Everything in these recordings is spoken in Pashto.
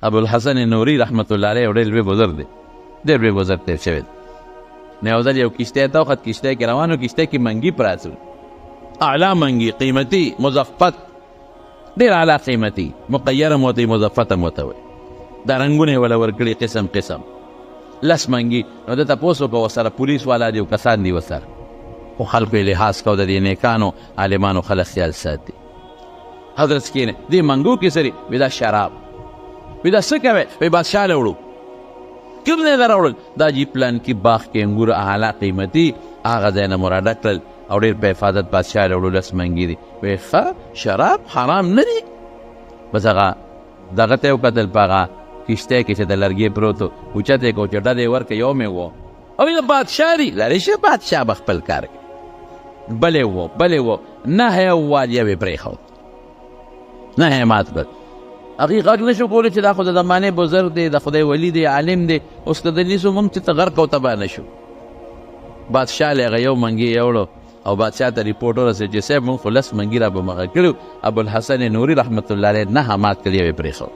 ابوالحسن نوري رحمت الله علیه ډېر لوی بزرګ دی، ډېر لوی بزرګ تېر شوی دی. نو یو ځل یو کښتۍ ته وخت، کښتۍ کې روان و، کښتۍ کې منګي پراته وو، اعلی منګي، قیمتي، مزفت، ډېر اعلی قیمتي، مقیره م ورته وایي، مزفت هم ورته وایي. دا رنګونه یې وله ورکړي قسم قسم، 10 منګي. نو ده تپوس وکړه ورسره پولیس والا دی او کسان دي ورسره، خو خلکو یې لحاظ کو، د دې نیکانو عالمانو خلک خیال ساتي. حضرت کښېنه دې منګو کې سري وي دا شراب، وي دا څه کوې؟ وایي بادشاه له وړو. کوم ځای نه راوړل؟ دا جي پلان کې باغ کې انګور اعلی قیمتي، هغه ځای نه مو راډک کړل او ډېر په حفاظت بادشاه له وړو 10 منګي دي. وایي ښه شراب حرام نه دي؟ بس هغه دغه ته یې وکتل، په هغه کښتۍ کې چې د لرګي پروت و، اوچت یې کړو چې ډډه یې ورکړه، یو مې و او د بادشاه دي. لرې شه، بادشاه به خپل کار کوي. بل یې و، بل یې و، نهه یې ووال، یو یې پرېښود، نهه یې مات کړل. هغې غږ نه شو کولی چې دا خو د زمانې بزرګ دی، د خدای ولی دی، عالم دی، اوس که د نیسو موږ چې ته غرق او تباه نه شو. بادشاه له هغه یو منګي یوړو او بادشاه ته ریپورټ ورسېد چې صاحب موږ خو 10 منګي را به مخه کړي. ابوالحسن نوري رحمت الله علیه نهه مات کړي، یو یې پرېښود.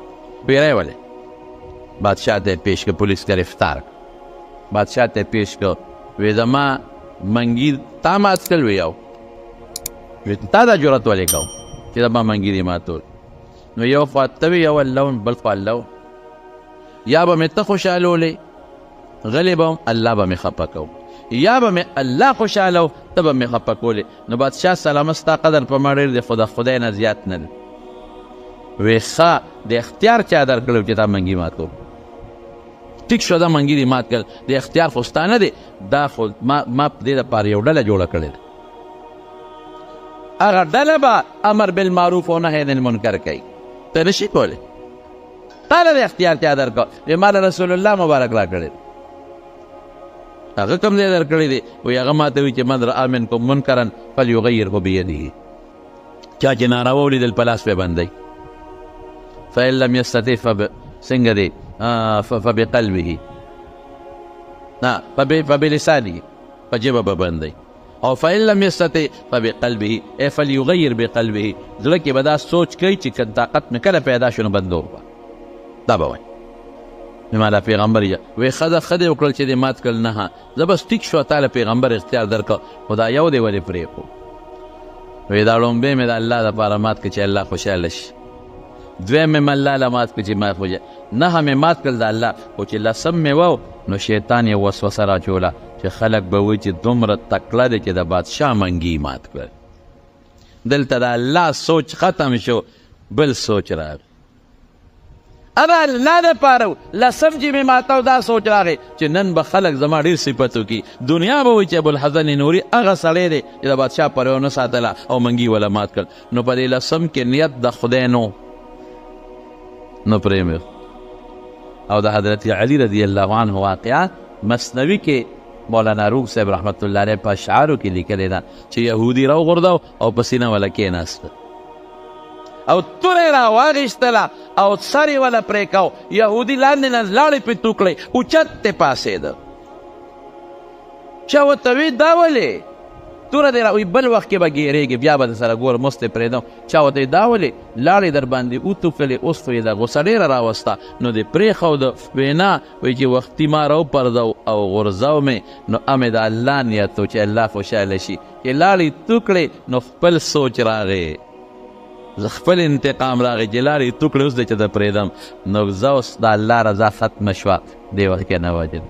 پیری ولې؟ بادشاه ته یې پیش کړ، پولیس گرفتار کړ. بادشاه ته یې پیش کړ، وی زما منګي تا مات کړل؟ وی یو. وی تا دا جرأت ولې کوم چې زما منګي دې ماتول؟ نو یو خوا ته وي یو الله، بل خوا الله. یا به مې ته خوشحالولې، غلی به وم، الله به مې خفه کوم، یا به مې الله خوشحاله و، ته به مې خفه کولې. نو بادشاه سلامت ستا قدر په ما ډېر دی، خو د خدای نه زیات نه دی. وی ښه د اختیار چا در کړی چې تا منګي مات کړو؟ ټیک شو، دا منګي دې مات کړل، د اختیار خو ستا نه دی، دا خو ما په دې دپاره یو ډله جوړه کړې ده. هغه ډله به امر بالمعروف او نهی عن المنکر کوي. ته نشي کولی، تا له د اختیار چا در کړ؟ ما له رسول الله مبارک را کړی، هغه کوم ځای در کړی دی؟ وایي هغه ما ته وایي چې من رأى منکم منکرا فلیغیره بیده، چا چې ناروا ولیدل په لاس پې بندوي. فإن لم يستطع څنګه دی فبقلبه، فبلسانه، په ژبه به بندوي. او فإن لم يستطع فبقلبه، ای فلیغیر بقلبه، زړه کې به دا سوچ کوي چې طاقت مې کله پیدا شو نو بندوم به، دا به وایي. ما له پیغمبر وایي ښه دې وکړل چې دې مات کړل؟ نه، زه بس ټیک شو، تا له پیغمبر اختیار درکړه، خو دا یو دې ولې پرېښو؟ وایي دا لومبۍ مې د الله دپاره مات کړه چې الله خوشحاله شي، دویم مې الله له مات کړه چې ما خوشحاله، نهه مې مات کړل د الله، خو چې 10م مې و نو شیطان یې وسوسه راچوله چې خلک به وایي چې دومره تکړه دی چې د بادشاه منګي مات کړل. دلته د الله سوچ ختم شو، بل سوچ راغی. اب الله دپاره 10م چې مې ماتو، دا سوچ راغی چې نن به خلک زما ډېر صفت وکړي، دنیا به وایي چې ابوالحسن نوري هغه سړی دی چې د بادشاه پرې ونه ساتله او منګي وله مات کړل. نو په دې 10م کې نیت د خدای نو پرېمې. او د حضرت علي رضی الله عنه واقعه مثنوي کې مولانا روح صاحب رحمت الله علیه په اشعارو کې لیکلې ده چې یهودي راوغورځاو او په سینه وله کېناسته او توره یې راواغېستله او سر یې وله پرې کو، یهودي لاندې نه لاړې پرې تو کړې، اوچت یې پاسېده. چا ورته وی دا ولې توره دې راوي؟ بل وخت کې به ګېرېږي، بیا به در سره ګوره مست یې پرېږدم. چا ورته دا ولې لاړې در باندې اوتو کړلې؟ اوس خو یې د غوسه ډېره راوسته، نو دې پرېښوده. وی نه، وایي چې وختي ما راوپرځو او غورځو مې، نو امې د الله نیت و چې الله خوشحاله شي. چې لاړې تو کړې نو خپل سوچ راغی، خپل انتقام راغی چې لارې تو کړې، اوس دی چې د پرېږدم. نو زه اوس د الله رضا ختمه شوه، دې وخت کې نه وجد.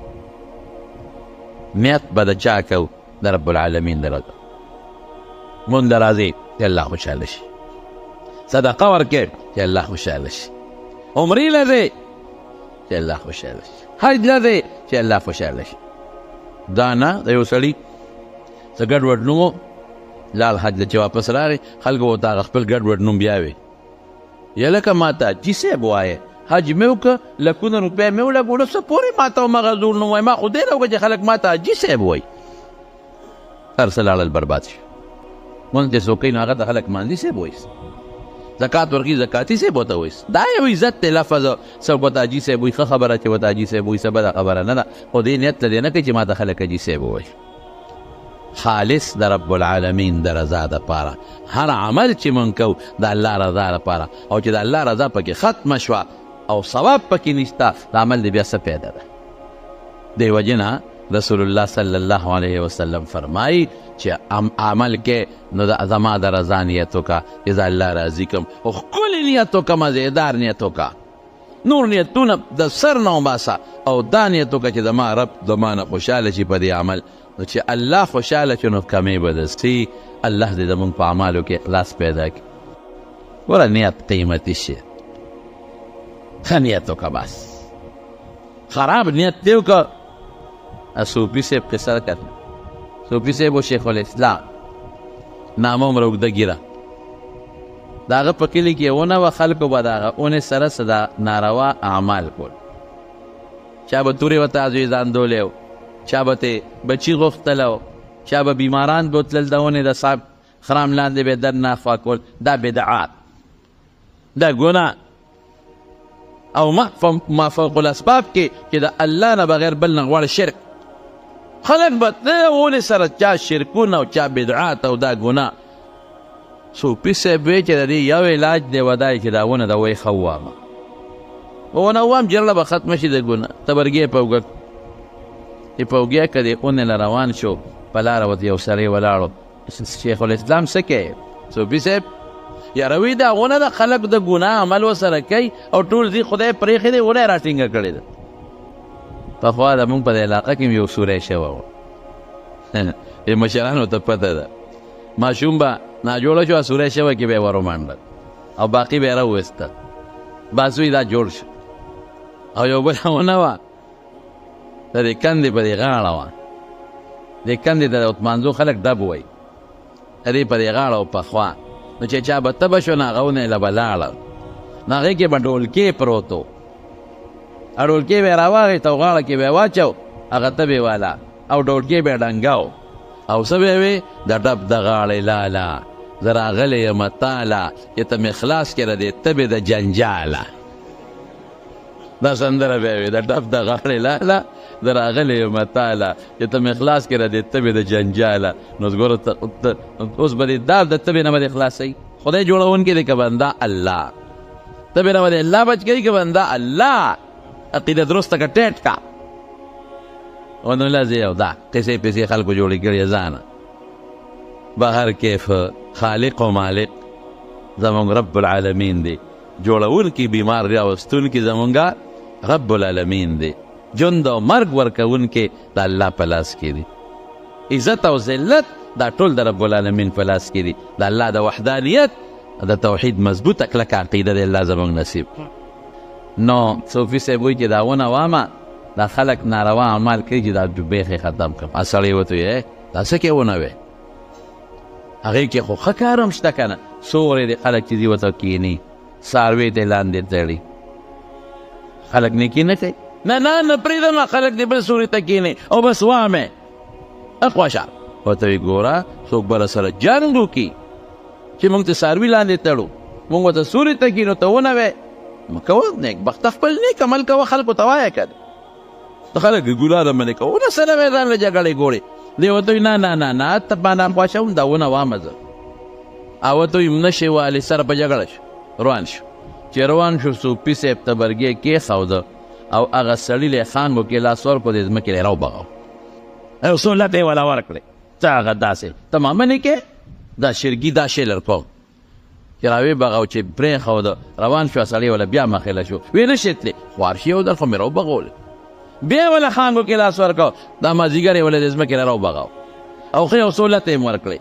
نیت به د چا کو؟ د رب العالمین د رضا. مونږ له راځي چې الله خوشحاله شي، صدقه ورکړې چې الله خوشحاله شي، عمرې له ځې چې الله خوشحاله شي، حج له ځې چې الله خوشحاله شي. دا نه د یو سړي څه ګډوډ نوم و، لاړ حج له چې واپس راغی، خلکو ورته هغه خپل ګډوډ نوم بیا وی، یا لکه ما ته حاجي صاحب وایه، حج مې وکړه، لکونه روپۍ مې ولګوله، څه پورې ما ته همغه زوړ نوم وایي؟ ما خو دې نه وکړه چې خلک ما ته حاجي صاحب وایي. هر څه لاړل برباد شو. مونږ چې څوک کوي نو هغه ته خلک مانځي صاحب وایي، زکات ورکوي زکاتي صاحب ورته وایي. دا یو عزت دی لفظ، څوک ورته حاجي صاحب وایي، ښه خبره چې ورته حاجي صاحب وایي څه بده خبره نه ده، خو دې نیت له دې نه کوي چې ما ته خلک حاجي صاحب وایي. خالص د رب العالمین د رضا دپاره هر عمل چې مونږ کوو د الله رضا دپاره، او چې د الله رضا پکې ختمه شوه او ثواب پکې نشته، د عمل دی بیا څه پیدا ده؟ دی وجه نه رسول الله صلی الله علیه وسلم فرمایي چې عمل کې نو د زما د رضا نیت وکړه، چې زه الله راضي کړم، او ښکلې نیت وکړه، مزېدار نیت وکړه، نور نیتونه د سر نه وباسه، او دا نیت وکړه چې زما رب زما نه خوشحاله شي په دې عمل. نو چې الله خوشحاله شي نو کمې به دستي، الله دې زمونږ په اعمالو کې اخلاص پیدا کړي. ګوره نیت قیمتي شی، ښه نیت وکړه، بس خراب نیت دې وکړه. صوفي صاحب قصه کړه، صوفي صاحب و شیخ الاسلام نامه هم اوږده ږیره، د هغه په کلي کې ونه وه، خلکو به د هغه اونې سره څه د ناروا اعمال کول، چا به تورې ورته ازوی ځاندولی و، چا به ترې بچي غوښتله و، چا به بیماران به تلل د ونې د صاحب خرام لاندې به یې دننه اخوا کول. دا بدعات، دا ګناه، او ما فوق الاسباب کې چې د الله نه بغیر بل نه غواړي شرک. خلک به د ونې سره چا شرکونه او چا بدعات او دا ګناه. صوفي صاحب وایي چې د دې یو علاج دی ودای چې دا ونه د ویښه ووامه، ونه ووام جرله به ختمه شي د ګناه. تبرګې په اوږه چې په اوږه که د اونې نه روان شو، په لاره ورته یو سړی ولاړو، شیخ الاسلام څه کوي؟ صوفي صاحب یاروي دا ونه د خلک د ګناه عمل ورسره کوي او ټول دې خدای پرېښې دی، ونه یې راټینګه کړې ده. پخوا زمونږ په دې علاقه کې یو سوری شوی و، د مشرانو ته پته ده، ماشوم به ناجوړه شو، سوری شوی کې به یې ورومانډل او باقي به یې راوویستل، بس وایي دا جوړ شو. او یو بله ونه وه د دې کندې په دې غاړه وه، دې کندې ته د اتمانځو خلک ډب وایي، د دې په دې غاړه و پخوا. نو چې چا به تبه شو نو هغه ونه یې له به لاړل، نو هغې کې به ډولکې پروت و، ډولکې به یې راواخېست او غاړه کې به یې واچو، هغه تبې والا، او ډولکې به یې ډنګاو، او څه به یې وې د ډب د غاړې لاله زه راغلی یم تاله، چې ته مې خلاص کړه دې تبې د جنجاله. دا سندره به یې وې، د ډب د غاړې لاله زه راغلی یم تاله، چې ته مې خلاص کړه دې تبې د جنجاله. نو ګوره اوس به دې دا د تبې نه به دې خلاصوي؟ خدای جوړونکی دی که بنده الله؟ تبې نه به دې الله بچ کوي که بنده الله؟ عقیده درسته که ټیټ کا. ونو لازې او دا قصې پسې خلکو جوړې کړې ځانه. بهر کیف خالق و مالک زمونږ رب العالمین دی، جوړونکي بیمار راوستونکي زمونږ رب العالمین دی، ژوند او مرګ ورکوونکي د الله په لاس کې دی، عزت او ذلت دا ټول د رب العالمین په لاس کې دي. د الله د وحدانیت د توحید مضبوطه کلکه عقیده د الله زمونږ نصیب. نو صوفي صاحب وایي چې دا ونه وامه، دا خلک ناروا اعمال کوي چې دا بیخي ختم کړم. سړی ورته وایي دا څه کې ونه وې؟ هغې کې خو ښه کار هم شته که نه، څومره دې خلک چې دي ورته کښېني څاروي ته لاندې تړي، خلک نیکي نه کوي. نه پرېږده، خلک دې بل سوري ته کښېني او بس وامې اخواشه. ورته وایي ګوره څوک به سره جنګ وکړي چې موږ ته څاروي لاندې تړو، موږ ورته سوري ته کښېنو ته ونه وې، مه کوه، نیک بخته خپل نیک عمل کوه، خلکو ته وایه که د خلک ګلاره منې کوه، ونه سره وې ځان له جګړې ګوړې. دی ورته وایي نه ته باندې خواشوم دا ونه وامه زه. او ورته وایي نه شي والي سره په جګړه شو، روان شو. چې روان شو صوفي صاحب ته برګې کېښوده او هغه سړي له خانګو کې لاس ور په دې ځمکې له راوبغاو، او سهولت یې ولا ورکړې. څه هغه داسې ته ما منې کې دا شرګي دا شی لر کوم چې راوی بغاو چې پرېښوده روان شو، سړی ولا بیا مخېله شو، ویې نه شي تللی، خوار شي یو ځل خو مې راوبغولې، بیا ولا خانګو کې لاس ورکړو، دا مازدیګر یې ولا د ځمکې نه راوبغاو او ښه یو سهولت یې ورکړې.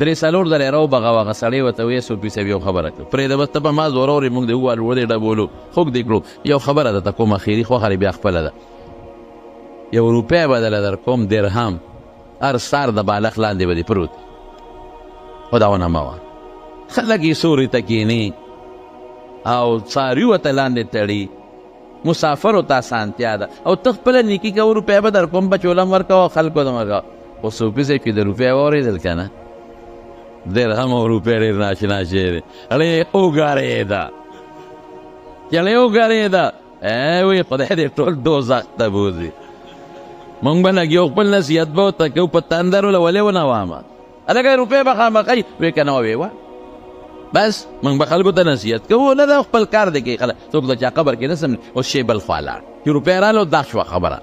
3-4 ځله یې راوبغاو، هغه سړی ورته ویې صوفي صاحب یو خبره کړه، پرېږده بس ته به ما زورورې موږ دې ووالو ودې ډبولو خوږ دې کړو، یو خبره درته کوم اخري خوښه بیا خپله ده، 1 روپۍ به درله در کوم درهم، هر سار د بالښت لاندې به دې پروت، خو دا ونه مه وه. خلک یې سوري ته کښېني او څاروي ورته لاندې تړي، مسافرو ته اسانتیا ده، او ته خپله نیکي کوه، روپۍ به در کوم بچوله هم ورکوه، خلکو ته ورکوه. خو صوفي صاحب کې د روپۍ واورېدل که نه، درهم او روپۍ ډېر ناشنا شی دی. هغې وګارېده چې هغې وګارېده وایي خدای دې ټول دوزخ ته بوځي. موږ به لګیو خپل نصیحت به ورته کوو، په تندر وله ولې ونه وامه هلکه روپۍ به خامخی وایي که نه وې وه بس موږ به خلکو ته نصیحت کوو نه دا خپل کار دی کوي خلک څوک د چا قبر کې نه سم اوس شی بل خوا لاړ چې روپۍ راغله دا شوه خبره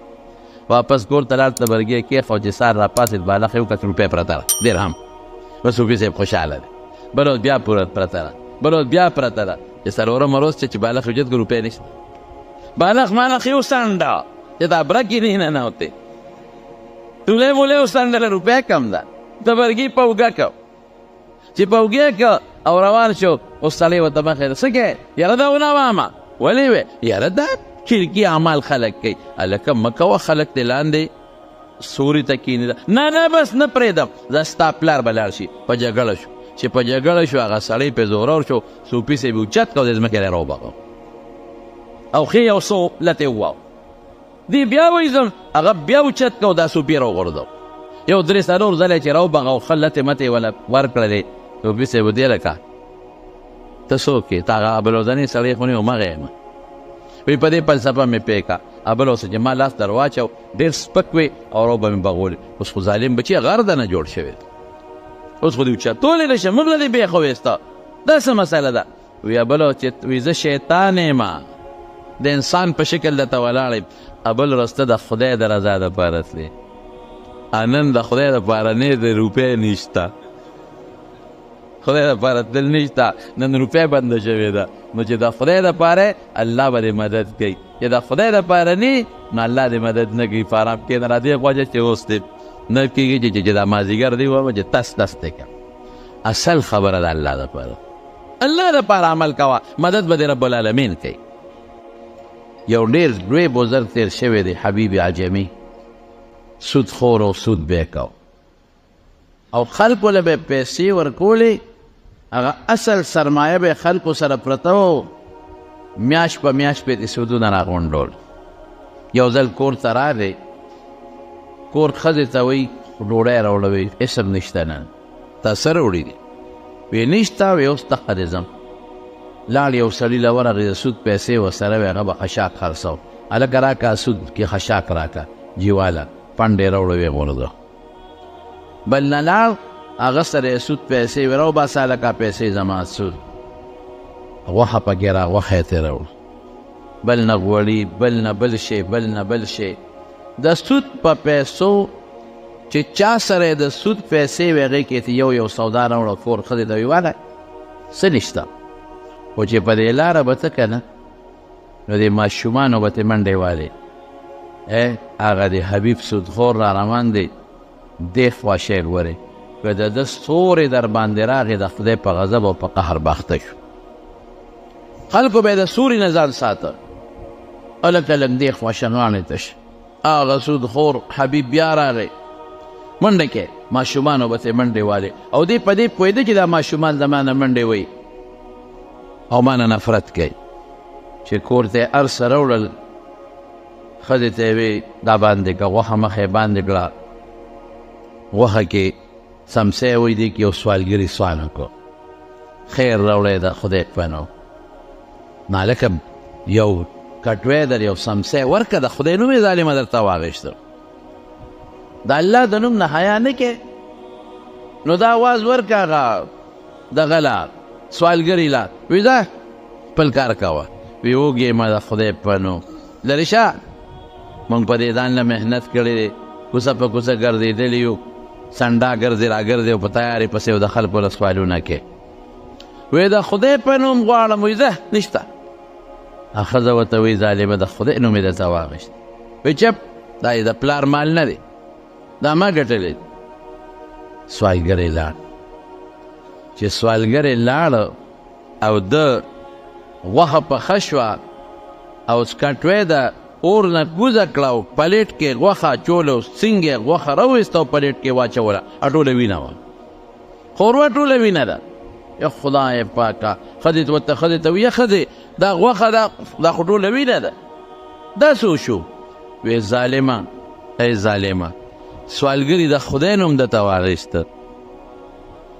واپس کور ته لاړ تبرګې کېښ او چې سار راپاڅېد بالښت یې وکړه روپۍ پرته ده درهم بس صوفي صاحب خوشحاله دی بل ورځ بیا پرته ده بل ورځ بیا پرته ده چې څلورمه ورځ چې بالښت اوچت کړه روپۍ نشته بالښت مالښت یې وڅنډه چې دا برک یې نه ننوتې تولی مولی وڅنډله روپۍ کم ده تبرګي پوګه کو چې پوګې که او روان شو اوس سړی ورته مخې ده څه کوې یاره دا ونه وامه ولې وې یاره دا شرکي اعمال خلک کوي هلکه مه کوه خلک دې لاندې سوري ته کښېني ده نه بس نه پرېږدم زه ستا پلار به لاړ شي په جګړه شو چې په جګړه شو هغه سړی پې زورور شو صوفي صاحب یې اوچت کړ او د ځمکې نه یې راوبغه او ښې یو څو لته یې وواو دی بیا وایي ځم هغه بیا اوچت کړ او دا صوفي یې راوغورځو یو درې څلور ځله چې راوبغه او ښه لتې متې وله ورکړلې صوفي صاحب ودې لکه ته څوک یې تا هغه ابلوزنې سړی خو نه یم همغه یم وی په دې فلسفه مې پوه کړه ابل اوس چې ما لاس در واچو ډېر سپک وې او رو به مې بغولې اوس خو ظالم بچی غرده نه جوړ شوی اوس خو دې اوچتولی نه شم موږ له دې بیخه ویسته دا څه مسله ده وی ابل چې وی زه شیطان یم د انسان په شکل درته ولاړ یم ابل رسته د خدای د رضا دپاره تلې نن د خدای دپاره نه د روپۍ نشته خدای دپاره تل نشته نن روپۍ بنده شوې ده نو چې د خدای دپاره الله به دې مدد کوي چې د خدای دپاره نه نو الله دې مدد نه کوي په ارام کښېنه را دې خوا چې اوس دې نه کېږي چې دا مازدیګر دی ومه چې تس تس دی که اصل خبره د الله دپاره الله دپاره عمل کوه مدد به دې رب العالمین کوي یو ډېر لوی بزرګ تېر شوی دی حبیب عجمي سود خور او سود بې کو او خلکو له به پیسې ورکولې هغه اصل سرمایه به خلکو سره پرته و میاشت په میاشت پې دې سودونه راغونډول یو ځل کور ته راغی کور ښځې ته وایي ډوډۍ راوړوئ اسم نشته نن تا څه راوړي دي وی نشته وی اوس دقه دې ځم لاړ یو سړي له ورغې د سود پیسې ورسره وې هغه به خشاک خرڅو هلکه راکړه سود کې خشاک راکړه جیواله پنډې راوړه ویې غورځو بل نه لاړ هغه سره یې سود پیسې وې راوباسه هلکه پیسې زما سود غوښه پکې را غوښه یې ترې راوړه بل نه غوړي بل نه بل شی بل نه بل شی د سود په پیسو چې چا سره د سود پیسې وې هغې کې یو سودا راوړه کور ښځې ته ویې والی څه نشته خو چې په دې لاره به ته که نه نو دې ماشومانو به ترې منډې والې هغه د حبیب سودخور را روان دی دې خوا شی ګورې که د ده ستورې در باندې راغې د خدای په غضب او په قهر باخته شو خلکو به یې د سوري نه ځان ساته هلکه لږ دې خوا شنغاڼې ته شه هغه سودخور حبیب بیا راغی منډه کې ماشومانو به ترې منډې والې او دې په دې پوهېده چې دا ماشومان زما نه منډې وایي او ما نه نفرت کوي چې کور ته یې هر څه راوړل ښځې ته یې وی دا باندې که غوښه مخه یې باندې کړه غوښه کې څمڅی وایي دې کې یو سوالګري سوال وکړو خیر راوړی د خدای پنو نو هلکه یو کټوی در یو څمڅی ورکه د خدای نوم یې ظالمه درته واغېسته د الله د نوم نه حیا نه کې نو دا آواز ورکه هغه دغه لا سوالګري لا وی دا خپل کار کوه وی وږې ما د خدای په نوم لرې شه موږ په دې ځان له محنت کړی دی کوڅه په کوڅه ګرځېدلي یو سنډا ګرځې را ګرځې او په تیارې پسې او د خلکو له سوالونه کې وی د خدای په نوم غواړم وی زه نشته ښځه ورته وی ظالمه د خدای نوم یې درته واغېست وی چپ دا یې د پلار مال نه دی دا ما ګټلی سوالګری لاړ چې سوالګری لاړ او ده غوښه پخه شوه او سکټوی ده اور نه کوزه کړه او پلیټ کې غوښه اچوله او سینګ یې غوښه راویسته او پلیټ کې واچوله ټوله وینه وه ښوروا ټوله وینه ده یا خدای پاکه ښځې ته ویه ښځې دا غوښه دا خو ټوله وینه ده دا څه وشو وی ظالمه ای ظالمه سوالګري د خدای نوم درته واغېسته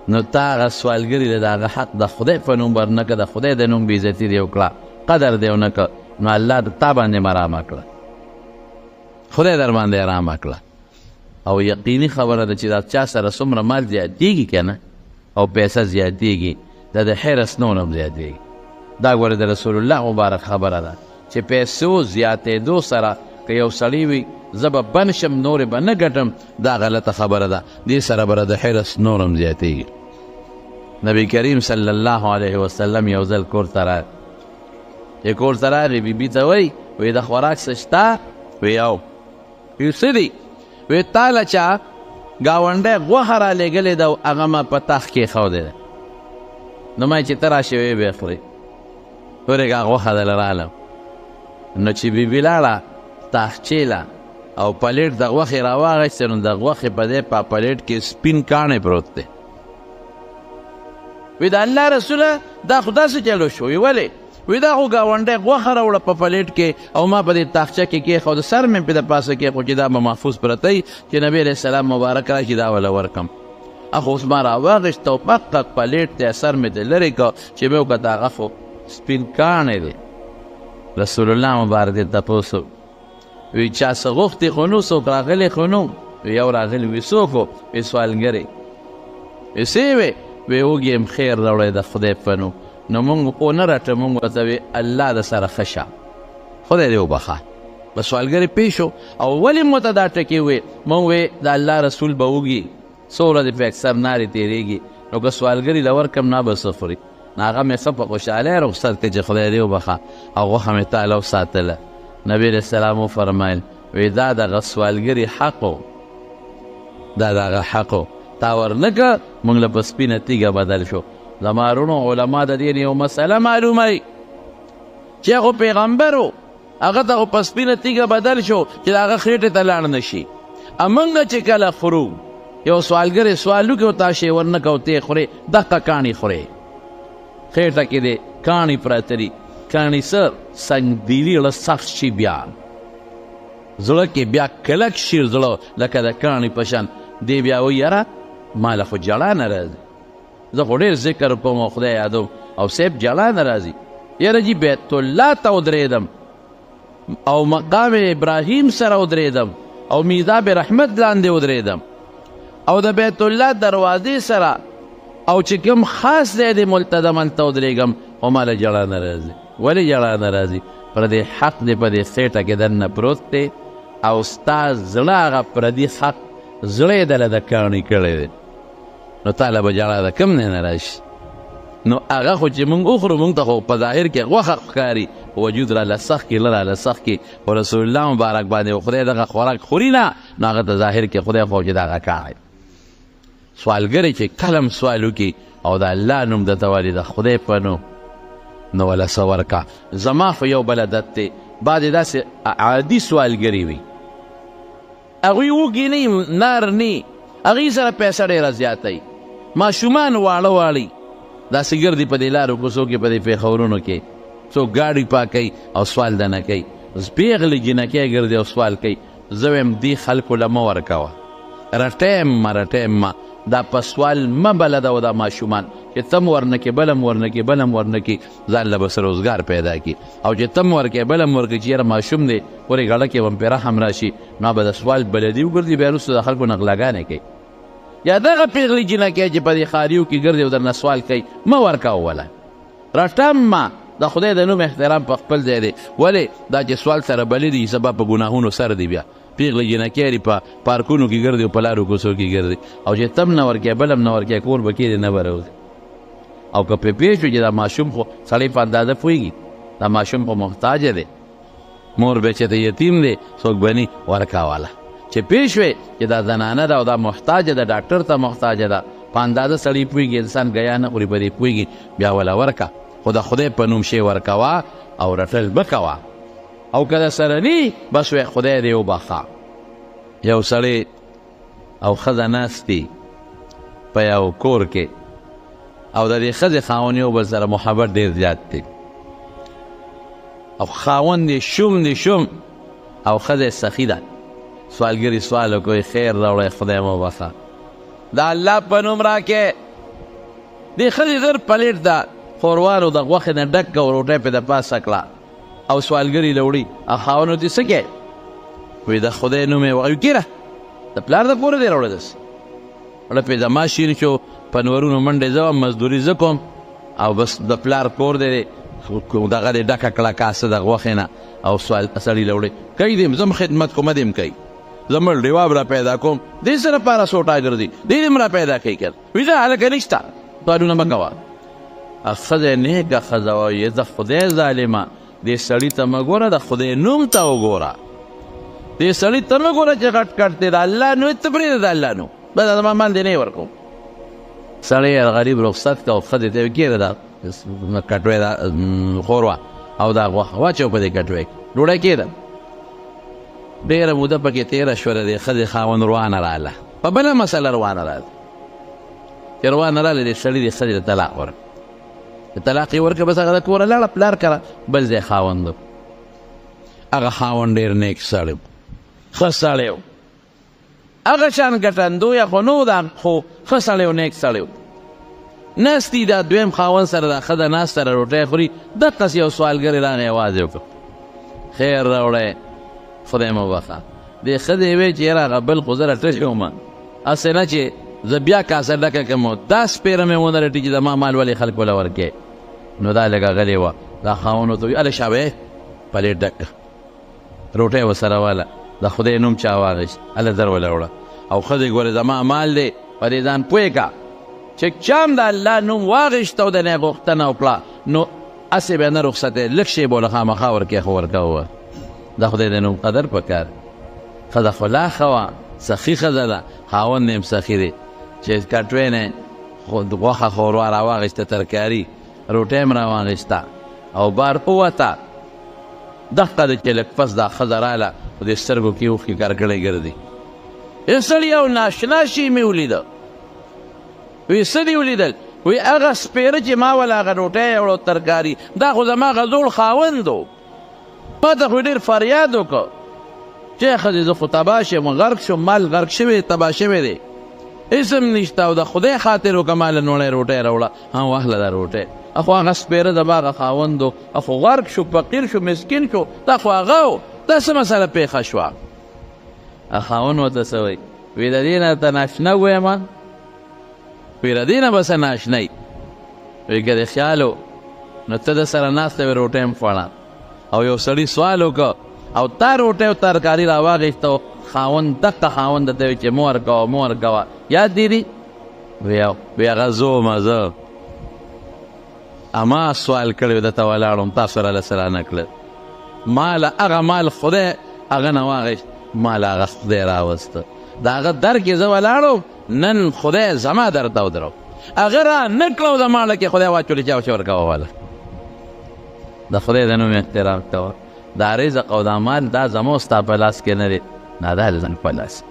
نو تا هغه سوالګري د هغه حق د خدای په نوم ورنه که د خدای د نوم بېعزتي دې وکړه قدر دې ونه که نو الله د تا باندې مرامه کړه خدای در باندې ارامه کړه او یقیني خبره ده چې دا چا سره څومره مال زیاتېږي که نه او پیسه زیاتېږي دا د حرص نور هم زیاتېږي. دا ګوره د رسول الله مبارک خبره ده چې پیسو زیاتېدو سره که یو سړی وي زه به بند شم نورې به نه ګټم، دا غلطه خبره ده. دې سره به د حرص نور هم زیاتېږي. نبی کریم صلی الله علیه وسلم یو ځل کور ته راغی. چې کور ته راغی بیبي ته وایي د خوراک څه شته؟ وایي او. وایي څه دي؟ وایي تا له چا ګاونډی غوښه رالېږلې ده او هغه ما په تخت کېښودې ده. نو ما چې ته راشې ویې به یې خورې. ورېږه غوښه دله رالم. نو چې بیبي لاړه تاخچې له او پلیټ د غوښې راواغېستې، نو د غوښې په دې په پلیټ کې سپین کاڼی پروت دی. وی د الله رسوله دا خو داسې چلو شو؟ وی ولې؟ وی دا خو ګاونډی غوښه راوړه په پلیټ کې او ما په دې تاخچه کې کېښود، سر مې پې د پاسه کېښود چې دا به محفوظ پرته وي چې نبي علیه السلام مبارک راشي دا وله ورکم. اخو اوس ما راواغېست او پق پلیټ دی سر مې ترې لرې کړ چې مې وکړه هغه خو سپین کاڼی دی. رسول الله مبارک دې تپوس وی چا څه غوښتې خو نو څوک راغلی خو نو؟ وی یو راغلی. وی څوک و؟ وی سوالګرې. وی څه وې؟ وی اوږې یم خیر راوړی د خدای په نوم. نو مونږ ونه رټه، مونږ ورته وی الله د سره ښه شه، خدای دې وبخه. به سوالګرې پوه شو او ولې مو ته دا ټکې وې؟ مونږ وی د الله رسول به وږي څو ورځې پې اکثر نارې تېرېږي، نو که سوالګري له ورکم نه به څه خوري. نو هغه مې ښه په خوشحالۍ رخصت کړې چې خدای دې وبخه او غوښه مې تاله وساتله. نبي علیه السلام وفرمیل وی دا دغه سوالګري حق و، دا دغه حق و، تا ورنه که مونږ له په سپینه تیږه بدل شو. زما رونو علما د دې یو مسله معلوموي چې هغه پیغمبر و، هغه ته خو په سپینه تیږه بدل شو چې د هغه خېټې ته لاړ نه شي. امونږ چې کله خورو یو سوالګرې سوال وکړي او تا شی ورنه که او ته یې خورې، دقه کاڼي خورې، خېټه کې دې کاڼي پراته دي. کاڼي څه سنګدیلي زړه سخت شي، بیا زړه کې بیا کلک شي زړه لکه د کاڼي په شان، دی بیا وایي یاره ما له خو جړا نه راځي، زه خو ډېر ذکر کوم او خدای یادوم او صاحب جړا نه راځي. یاره جي بیت الله ته ودرېدم او مقام ابراهیم سره ودرېدم او میزاب رحمت لاندې ودرېدم او د بیت الله دروازې سره او چې کوم خاص دی د ملتزم هلته ودرېږم، خو ما له جړا نه راځي. ولې جړا نه راځي؟ پر دې حق دی په دې خېټه کې دننه پروت دی او ستا زړه هغه پردي حق زړه یې دله د کاڼي کړی دی، نو تاله به جړا د کوم نه راشي؟ نو هغه خو چې مونږ وخورو مونږ ته خو په ظاهر کې غوښه ښکاري، وجود راله سخت کې راله سخت کې، خو رسول الله مبارک باندې خدای دغه خوراک خوري نه، نو هغه ته ظاهر کې خدای خو چې دغه کاڼی. سوالګرې چې کلم سوال وکړي او د الله نوم درته وایي د خدای په نوم، نو وله څه ورکه. زما خو یو بل عادت دی، بعضې داسې عادي سوالګري وي، هغوی وږي نه نار نه، هغوی سره پیسه ډېره زیاته وي، ماشومان واړه واړه داسې ګرځي په دې لارو کوڅو کې، په دې پېښورونو کې څوک ګاډي پاکوي او سوال دنه کوي، پېغلې جنکۍ ګرځي او سوال کوي. زه وایم دې خلکو له مه ورکوه، رټیم ما دا په سوال مه بلده و دا ماشومان چې تم ورنه کې بلم ورنه کې بلم ورنه کې، ځان له بس روزګار پیدا کړي، او چې تم ورکې بلم ورکړي چې یاره ماشوم دی ورې غړه کې هم پې رحم راشي، نو به د سوال بلدي وګرځي، بیا وروسته د خلکو نه غلاګانې کوي. یا دغه پېغلې جنکۍ چې په دې ښاریو کې ګرځي او درنه سوال کوي، مه ورکوه وله، رټم ما د خدای د نوم احترام په خپل ځای دی. ولې دا چې سوال سره بلې دي سبا په ګناهونو سره دی، بیا پېغلې جنکۍ دي په پارکونو کې ګرځي او په لارو کوڅو کې ګرځي، او چې تم نه ورکې بلم نه ورکې کور به کې دی نه به راوځي. او که پې پوه شو چې دا ماشوم خو سړی په اندازه پوهېږي، دا ماشوم خو محتاجه دی، مور به چې ته یتیم دی څوک به نه ورکوله. چې پوه شوې چې دا زنانه ده او دا محتاجه ده، ډاکټر ته محتاجه ده، په اندازه سړی پوهېږي، انسان ګیا نه خوري په دې پوهېږي، بیا وله ورکه، خو د خدای په نوم شی ورکوه او رټل به کوه. او که د سره نی بس وی خدای دې وبخه. یو سړی او ښځه ناست دي په یو کور کې او د دې ښځې خاوند یو بل سره محبت ډېر زیات دی، او خاوند یې شوم او ښځه یې سخي ده. سوالګري سوال وکړئ خیر راوړئ خدای مو بخه، د الله په نوم راکې. دې ښځې زر پلیټ ده ښوروانو د غوښې نه ډک او روټۍ پې د پاسه کړه او سوالګري له وړي، او خاوند ورته څه کوې؟ وایي د خدای نوم یې وایي کېره د پلار د پوره دی راوړه داسې وړه پې زما شین شو، په نورونو منډې زه وم، مزدوري زه کوم، او بس د پلار کور دی دغه دی ډکه کړه کاسه د غوښې نه او سړي له وړې کوي دیم زم خدمت کوم دیم کوي زمړ ډیواب را پیدا کوم دې سره پاره سوټا ګرځي دې دې را پیدا کوي کړ ویزه هلکه نشته سوالونه مه کوه ښځه نیکه ښځه وایي د خدای ظالمه دې سړي ته مه ګوره د خدای نوم ته وګوره دې سړي ته مه ګوره چې غټ کټ دی د الله نوم ته پرېږده د الله نوم بس زما مال دې نه ورکوم سړی غریب رخصت که او ښځې ته یې کېږده دا کټوی دا خور وه او دا غوښه واچو په دې کټوی کې ډوډۍ کېږده ډېره موده پکې تېره شوله د ښځې خاوند روانه راغله په بله مسله روانه راغله چې روانه راغله دې سړي دې ښځې ته طلاق ورکړه د طلاق یې ورکړه بس هغه د کوره لاړه پلار کره بل ځای خاوند و هغه خاوند ډېر نیک سړی و ښه سړی و هغه شان ګټندویه خو نه و دا خو ښه سړی و نیک سړی و ناستی دا دویم خاوند سره دا ښځه ناسته سره روټۍ خوري دقسې یو سوالګرې راغی یوازې وکړه خیر راوړی خدای مو بخښه دې ښځې ویې چې یاره هغه بل خو زه راټچ وم هسې نه چې زه بیا کاسه ډکه کړم دا سپېره مې ونه رټي چې د ما مال ولې خلک وله ورکې نو دا لږه غلې وه دا خاوند ورته وایي هله شابه پلیټ ډک روټۍ ورسره واله د خدای نوم چا واخیست هله در وله وړه او ښځې ګورې زما مال دی په دې ځان پوه که چې چام د الله نوم واخیست او د نه غوښتنه وکړه نو هسې به نه رخصتې لږ شی به له خامخا ورکې خو ورکوه د خدای د نوم قدر پکار ښځه خو لا ښه وه سخي ښځه ده خاوند یې هم سخي دی چې کټوی نه غوښه ښوروا راواخیسته ترکاري روټۍ هم راواخیسته او بار ووته دقه ده چې لږ پس دا ښځه راله په دې سترګو کې اوښکې کرکړې ګرځي ای سړي یو ناشنا شي مې ولیده وی څه دې ولیدل وی هغه سپېره چې ما ول هغه روټۍ یوړو ترکاري دا خو زما هغه زوړ خاوند و ما ته خو ډېر فریاد وکړه چې ښځې زه خو تباه شم غرق شم مال غرق شوی تباه شوی دی هېڅ هم نشته او د خدای خاطر وکړه ما له نوړی روټۍ راوړه واخله دا روټۍ اخو هغه سپېره زما هغه خاوند و اخو غرق شو فقیر شو مسکین شو دا خو هغه و دا څه مسله پېښه شوه خاوند ورته څه وایي وی د دې نه ته ناشنا ویمه وی د دې نه به څه ناشنی وی که دې خیال و نو ته د سره ناسته وې روټۍ هم خوړه او یو سړي سوال وکړه او تا روټۍ او ترکاري راواخیسته خاوند دقه خاوند ته وی چې مه ورکوه مه ورکوه یاد دي دي وی هغه زومه زه اما سوال کړی درته ولاړم تاسو راله سره نه کړل ما له هغه مال خدای هغه نه واخیست ما له هغه خدای راوسته د هغه در کې زه ولاړم نن خدای زما درته ودرو هغه را نه کړو د ماله کې خدای واچولې چې ورکوه واله د خدای د نوم احترام کوه دا رزق او دا مال دا زما ستا په لاس کې نه دی نه دا زموږ په لاس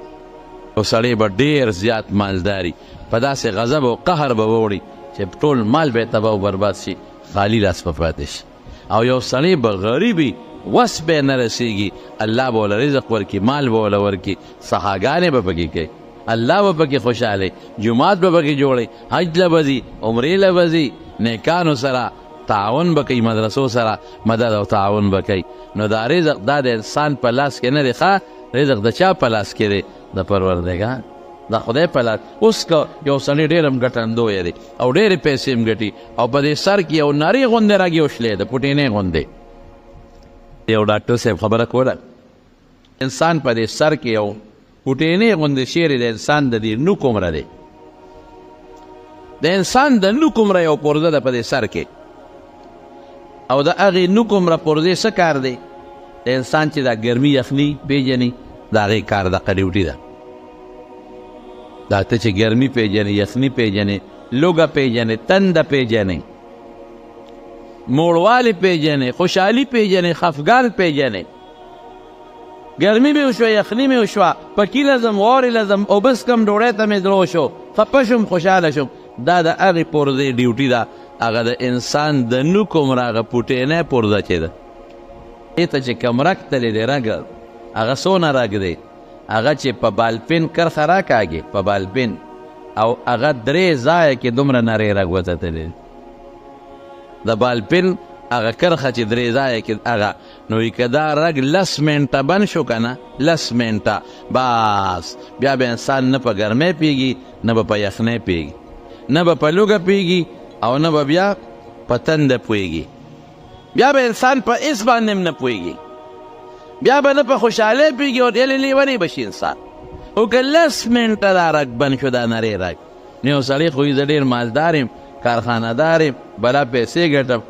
یو سړی به ډېر زیات مالداري په داسې غضب او قهر به ووړي چې ټول مال به یې تباه او برباد شي خالي لاس به پاتې شي او یو سړی به غریبي وس به یې نه رسېږي الله به وله رزق ورکړي مال به وله ورکړي سخاګانې به پکې کوي الله به پکې خوشحاله جومات به پکې جوړوي حج له به ځي عمرې له به ځي نیکانو سره تعاون به کوي مدرسو سره مدد او تعاون به کوي نو دا رزق دا د انسان په لاس کې نه دی ښه رزق د چا په لاس کې دی د پروردګار د خدای په لاس اوس که یو سړی ډېر هم ګټندوی دی او ډېرې پیسې هم ګټي او په دې سر کې یو نرۍ غوندې راګي وشلې ده پوټینۍ غوندې یو ډاکټر صاحب خبره کوله انسان په دې سر کې یو پوټینۍ غوندې شی د انسان د دې نوک عمره دی د انسان د نوک عمره یو پرده ده په دې سر کې او د هغې نوک عمره پردې څه کار دی د انسان چې دا ګرمي یخني پیژني د هغې کار دغه ډیوټي ده دا ته چې ګرمي پیژنې یخني پیژنې لوږه پیژنې تنده پیژنې موړوالی پیژنې خوشحالي پیژنې خفګان پیژنې ګرمي مې وشوه یخني مې وشوه پکي لزم واورې لزم او بس کم ډوډۍ ته مې زړه شو خفه شوم خوشحاله شوم دا د هغې پردې ډیوټي ده هغه د انسان د نوک عمره هغه پوټینۍ پرده چې ده دې ته چې کم رګ تللی دی رګ هغه څونه رګ دی هغه چې په بالپین کرښه راکاږي په بالپین او هغه درې ځایه کې دومره نری رګ وتتلی د بالپین هغه کرښه چې درې ځایه کې هغه نو که دا رګ 10 منټه بند شو که نه 10 منټه بس بیا به انسان نه په ګرمۍ پیږي نه به په یخنۍ پیږي نه به په لوږه پیږي او نه به بیا په تنده پوهېږي، بیا به انسان په هېڅ باندې هم نه پوهېږي، بیا به نه په خوشحالۍ پوهېږي او ډېرې لیونی به شي انسان. خو که لس منټه دا رګ بند شو، دا نری رګ، نو یو سړی خو زه ډېر مالدار یم، کارخانهدار یم، بلا پیسې ګټم،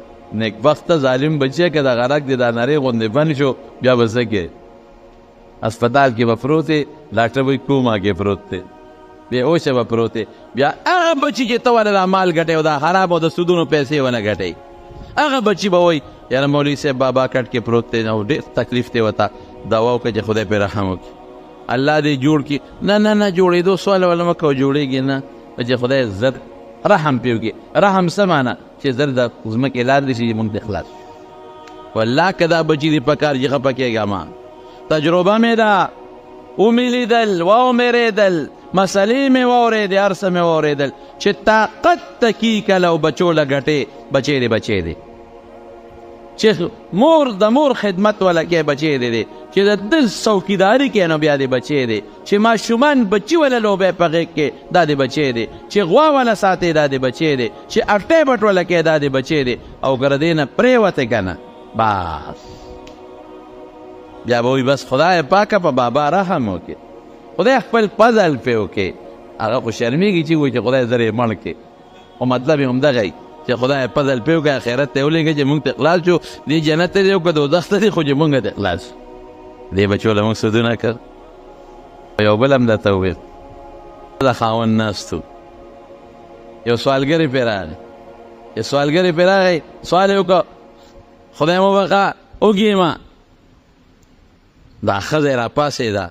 نیکبخته ظالم بچی که دغه رګ دې دا نری غوندې بند شو، بیا به څه کوې؟ اسپتال کې به پروت یې، ډاکټر به کوما کې پروت دی، بې هوشه به پروت دی. بیا هغه بچي چې ته ولې دا مال ګټې او دا خراب او د سودونو پیسې ونه ګټئ، هغه بچي به وایي یاره مولوي صاحب بابا کټ کې پروت دی او ډېر تکلیف دی ورته، دوا وکړه چې خدای پرې رحم وکړي، الله دې جوړ کړي. نه جوړېدو سوال ولا مه کوه، جوړېږي نه، چې خدای زر رحم پرې وکړي. رحم څه معنا؟ چې زر د ځمکې لاندې شي موږ دې خلاص شو. والله که دا بچي دې په کار چې خفه کېږه ما، تجربه مې ده، ومې لیدل واومېرېدل، مسلې مې واورېدې، هر څه مې واورېدل چې طاقت ته کي کله او بچو له ګټې بچی دی، چې مور د مور خدمت وله کې بچی دی، چې د ده څوکیداري کې نو بیا دې بچی دی، چې ماشومان بچي وله لوبی په غېږ کې دا دې بچی دی، چې غوا وله ساتې دا دې بچی دی، چې اټی بټ وله کې دا دې بچی دی. او که د دې نه پرېوتې که نه بس بیا به وایي بس خدای پاکه په بابا رحم وکړي، خدای خپل فضل پرې وکړي. هغه خو شرمېږي چې وایي چې خدای زر یې مړ کړي، خو مطلب یې همدغه وي چې خدای فضل پرې وکړي، آخرت ته یې ولېږه چې مونږ ته خلاص شو، دې جنت ته دې وکړه دوزخ ته دې، خو چې مونږ ته خلاص شو. دې بچو له مونږ سودونه کړ. یو بل هم درته وویل، د خاوند ناست و، یو سوالګر یې پرې راغی، سوال یې وکړه خدای مو بخښه وږي ما. دا ښځه یې راپاڅېده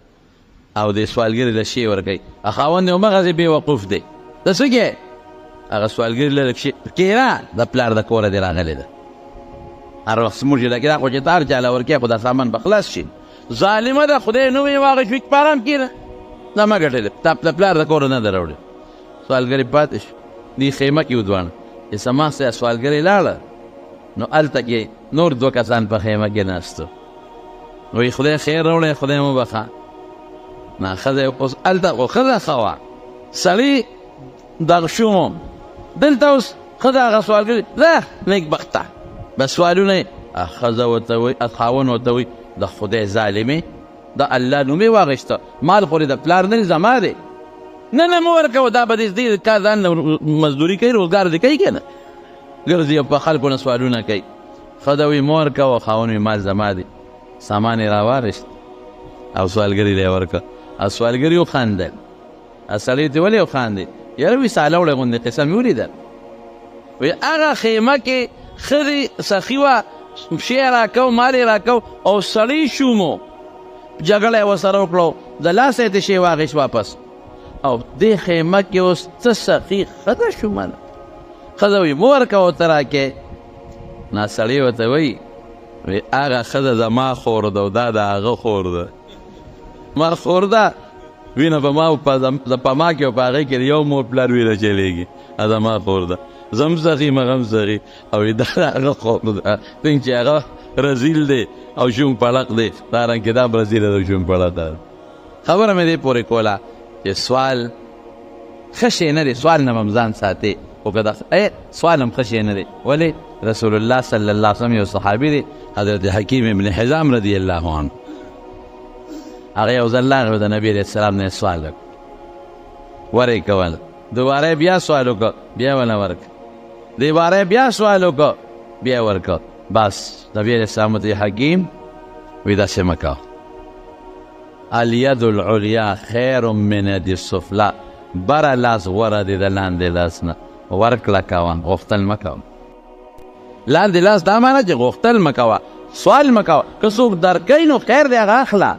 او دې سوالګرې له شی ورکوي، خاوند یې همغسې بې وقوف دی، ته څه کوې؟ هغه سوالګرې له لږ شي کېره، د پلار د کوره دې راغلې ده، هر وخت زموږ لکې دا خو چې تا هر چا له ورکوې خو دا سامان به خلاص شي. ظالمه ده، خدای نه وایي واغه شوي په ارام کښېنه، دا مه ګټلې، تا د پلار د کوره نه ده راوړې. سوالګرې پاتې شو، دې خیمه کې ودواڼه چې سماسته سوالګرې لاړه، نو هلته کې نور دوه کسان په خیمه کې ناستو، وایي خدای خیر راوړی، خدای مو بخښه. نه ښځه اوس هلته خو ښځه ښه وه، سړي دغه شوم، دلته اوس ښځه هغه سوالګرې ځه نیکبخته، بس سوالونه یې ښځه ورته وایي، خاوند ورته وایي د خدای ظالمې، د الله نوم یې واخېسته، مال خو د پلار نه زما دی، نه مه ورکوه، دا به دې کار ځان مزدوري کوي، روزګار دې کوي که نه، ګرځي او په خلکو نه سوالونه کوي. ښځه وایي مه ورکوه، خاوند وایي مال زما دی، سامان یې راوارېست او سوالګري له یې ورکړه، او سوالګري وخندل. سړی ته ولې وخاندې؟ یاره وایي ساله وړې غوندې قصه مې ولیدل، وایي هغه خیمه کې ښځې سخي وه، شی یې راکو، مال یې راکو، او سړی شومو، جګړه یې ورسره وکړو، د لاسه یې ته شی واخېست واپس، او دې خیمه کې اوس څه سخي ښځه شومه ده. ښځه وایي مه ورکوه ورته راکې. نه سړی ورته وایي هغه ښځه زما خور ده او دا د هغه خور ده، ما خور ده، وینه په ما په ما کې او په هغې کې د یو مور پلار وینه چلېږي، زما خور ده، زم سخي مغم سخي، او دا د هغه خور ده، څنګه چې هغه رزیل دی او شوم پړق دی، دارنګې دا هم رزیله ده او شوم پړق ده. خبره مې دې پورې کوله چې سوال ښه شی نه دی، سوال نه هم ځان ساتې، خو که سوال هم ښه شی نه دی. ولې؟ رسول الله صلی الله علیه وسلم یو صحابي دی، حضرت حکیم ابن حزام رضی الله عنه، هغه یو ځل راغی د نبي علیه السلام نه سوال وکړ، ورې کول، دوباره بیا سوال وکړه، بیا ونه ورکړه، دوباره بیا سوال وکړه، بیا ورکړه. بس نبي علیه السلام ورته حکیم وایي داسې مه کوه، الید العلیا خیر من ید السفلا، بره لاس غوره دی د لاندې لاس نه، ورکړه کوه، غوښتل مه کوه. لاندې لاس دا معنی چې غوښتل مه کوه، سوال مه کوه، که څوک درکوي نو خیر دی هغه اخله.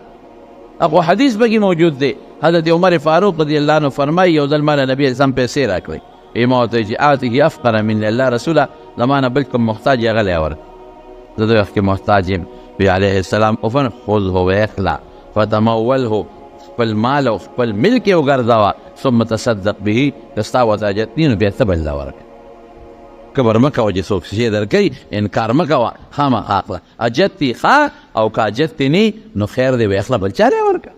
هغه حدیث پکې موجود دی، حضرت عمر فاروق رضی الله عنه فرمایي یو ځل ما له نبي اسلام پیسې راکړئ، ویې ما ورته چې آته افقر من الله رسوله، زما نه بل کوم محتاج هغه لی ورکړه، زه د وخت کې محتاج یم. وی علیه السلام وفرمایل خذه واخلع فتموله، خپل مال او خپل ملک یې وګرځوه، ثم تصدق به، که ستا ورته حاجت دي نو بیا ته بل له ورکړه. کبر مه کوه چې څوک شی درکوي، انکار مه کوه، خامخا اخله، حاجت دي ښه، او که حاجت دې نه نو خیر دی ویې اخله بل چا لی ورکړه.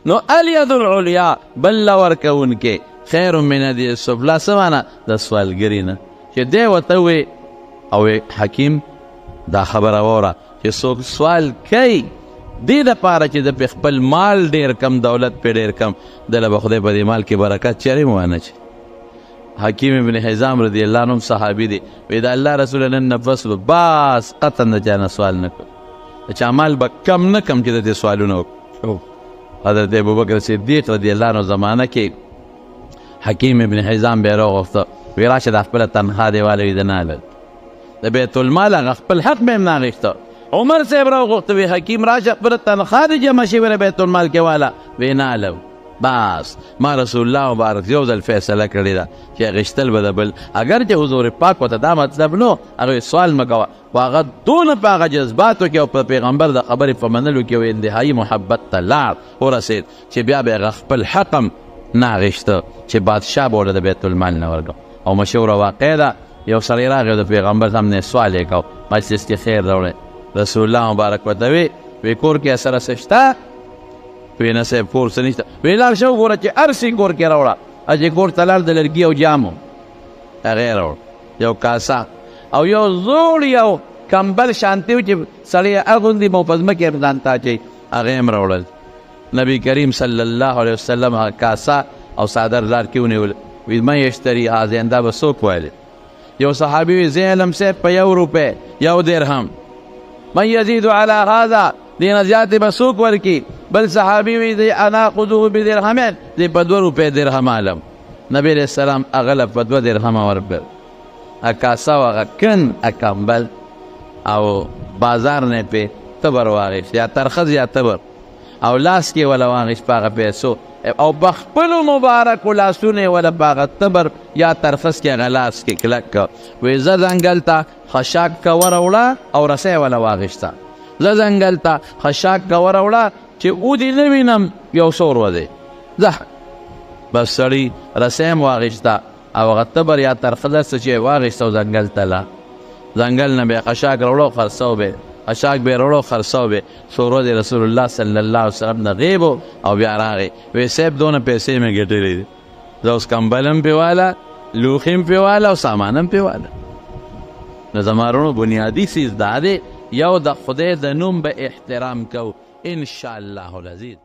نو الید العلیا، بل له ورکوونکې خیر من ید السفلا، څه معنی؟ د سوالګري نه، چې دی ورته ووایي او حکیم دا خبره وره چې څوک سوال کوي دې دپاره چې د خپل مال ډېر کم دولت پې ډېر کم دله به خدای په دې مال کې برکت چېرې وانه چي حکیم ابن حزام رضی الله عنه صحابي دی وی د الله رسول نن نفس باس قطعا د چا نه سوال نه کړو د چا مال به کم نه کم چې د دې سوالونه وکړو حضرت ابوبکر صدیق رضی الله عنه زمانه کې حکیم ابن حزام بیا راغوښته وی راشه د خپله تنخوا دی والا وي د نه د بیت المال هغه خپل حق به یې نه اخیسته عمر صاحب راغوښته وی حکیم راشه خپله تنخوا دې جمع شوې ده بیت المال کې والا وی نه لو بس ما رسول الله مبارک یو ځل فیصله کړې ده چې اخیستل به د بل اگر چې حضور پاک ورته دا مطلب نو هغه سوال مه کوه خو هغه دونه په هغه جذباتو کې او په پیغمبر د خبرې په منلو کې یو انتهایي محبت ته لاړ ورسېد چې بیا به یې هغه خپل حق هم نه اخیسته چې بادشاه به ورته د بیت المال نه ورکړه او مشهوره واقع ده یو سړی راغی او د پیغمبر سامنے سوال یې کو مجلس کې خیر راوړی رسول الله مبارک ورته وی کور کې سره څه شته وی نه صاحب کور څه نشته وی لاړ شه وګوره چې هر څه کور کې راوړه چې کور ته لاړ د لرګي او جامو هغه یې راوړ یو کاسه او یو زوړ یو کمبل شانتی و چې سړی اغوندي مو په ځمکې ځان ته اچوي هغه یې هم راوړل نبی کریم صلی الله علیه وسلم هغه کاسه او څادر لار کې ونیول وی من یشتري هذا دا به څوک ویلی یو صحابي وی زه علم صاحب په 1 روپۍ 1 درهم من یزید علی هذا دینه زیات به څوک ورکي بل صحابي وی دی انا خذوه بدرهمین دی په 2 روپۍ درهم عالم نبی علیہ السلام اغلب په 2 درهم ورکړل اکاسه هغه کن اکمبل او بازار نه پې تبر واغېست یا ترخز یا تبر او لاس کې ولا واغېست په هغه پیسو او په خپلو مبارکو لاسونو یې ولا په هغه تبر یا ترخز کې هغه لاس کې کلک کړه وایي زه ځنګل ته خشاک که وروړه او رسۍ ولا واغېسته زه ځنګل ته خشاک که وروړه چې اودې نه وینم یو څو ورځې ځه بس سړي رسۍ هم واغېسته او هغه تبر یا ترخزه څه چې یې واغېسته او ځنګل ته لا ځنګل نه به یې خشاک راوړه او خرڅو به خشاک به یې راوړه او خرڅو به څو ورځې رسول الله صلی الله علیه وسلم نه غیب او بیا راغی وی صاحب دونه پیسې مې ګټلې دي زه اوس کمبل هم پې واله لوښي هم پې واله او سامان هم پې واله نو زما وروڼو بنیادي څیز دا دی یو د خدای د نوم به احترام کو ان شاء الله العزیز